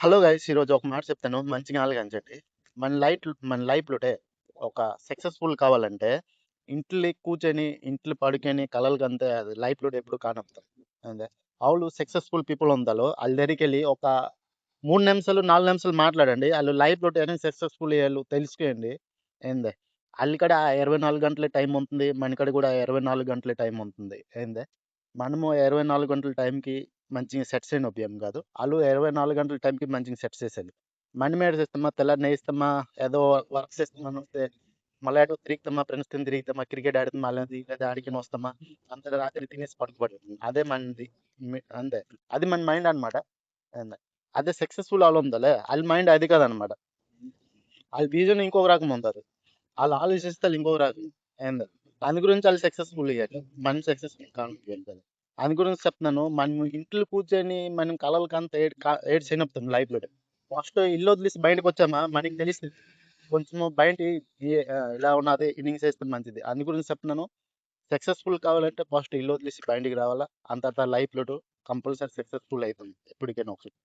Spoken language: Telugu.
హలో గైస్, ఈరోజు ఒక మాట చెప్తాను మంచిగా ఆలోచించండి. మన లైఫ్లోటే ఒక సక్సెస్ఫుల్ కావాలంటే ఇంట్లో కూర్చొని ఇంట్లో పడుకొని కలలు అది లైఫ్లో ఎప్పుడు కానొస్తాం అంతే. వాళ్ళు సక్సెస్ఫుల్ పీపుల్ ఉందాలో వాళ్ళ దగ్గరికి వెళ్ళి ఒక 3 నిమిషాలు 4 నిమిషాలు మాట్లాడండి. వాళ్ళు లైఫ్లో సక్సెస్ఫుల్ వాళ్ళు తెలుసుకోండి. ఏందే వాళ్ళ కాడ 24 గంటల టైం ఉంటుంది, మన కాడ కూడా 24 గంటల టైం ఉంటుంది. ఏందే మనము 24 గంటల టైంకి మంచిగా సెట్ చేయని ఉపయోగం కాదు. ఆళ్ళు 24 గంటల టైంకి మంచిగా సెట్ చేసేయాలి. మనమేడ చేస్తామా, తెల్లారి లేస్తామా, ఏదో వర్క్ చేస్తామని వస్తే మళ్ళా ఎటో తిరుగుతామా, ఫ్రెండ్స్‌తోని తిరుగుతామా, క్రికెట్ ఆడతామా, మళ్ళీ లేదా ఆడికెళ్ళి వస్తామా, అంతా రాత్రి తినేసి పడుకోవడం. అదే మనది. అంతే. అది మన మైండ్ అన్నమాట. ఏంది అదే సక్సెస్‌ఫుల్ ఆళ్ళుందిలే, ఆళ్ళ మైండ్ అది కాదనమాట. ఆళ్ళ విజన్ ఇంకొక రకం ఉంటది. ఆళ్ళు ఆలోచిస్తారు ఇంకొక రకం. ఏంది అందు గురించి ఆళ్ళు సక్సెస్‌ఫుల్ అయ్యారు. మనం సక్సెస్‌ఫుల్ కాకపోతే. అందు గురించి చెప్తున్నాను. మనం ఇంట్లో కూర్చొని మనం కలలకంత ఏడ్చి చనిపోతాం లైఫ్‌లో. ఫస్ట్ ఇల్లు వదిలేసి బయటకొచ్చామా మనకి తెలుస్తది. కొంచెము బయట ఇలా ఉన్నది ఇన్నింగ్స్ ఏస్తే మంచిది. అందు గురించి చెప్తున్నాను. సక్సెస్‌ఫుల్ కావాలంటే ఫస్ట్ ఇల్లు వదిలేసి బయటికి రావాలా. అంత లైఫ్‌లో కంపల్సరీ సక్సెస్‌ఫుల్ అయితాం ఎప్పటికైనా ఒకసారి.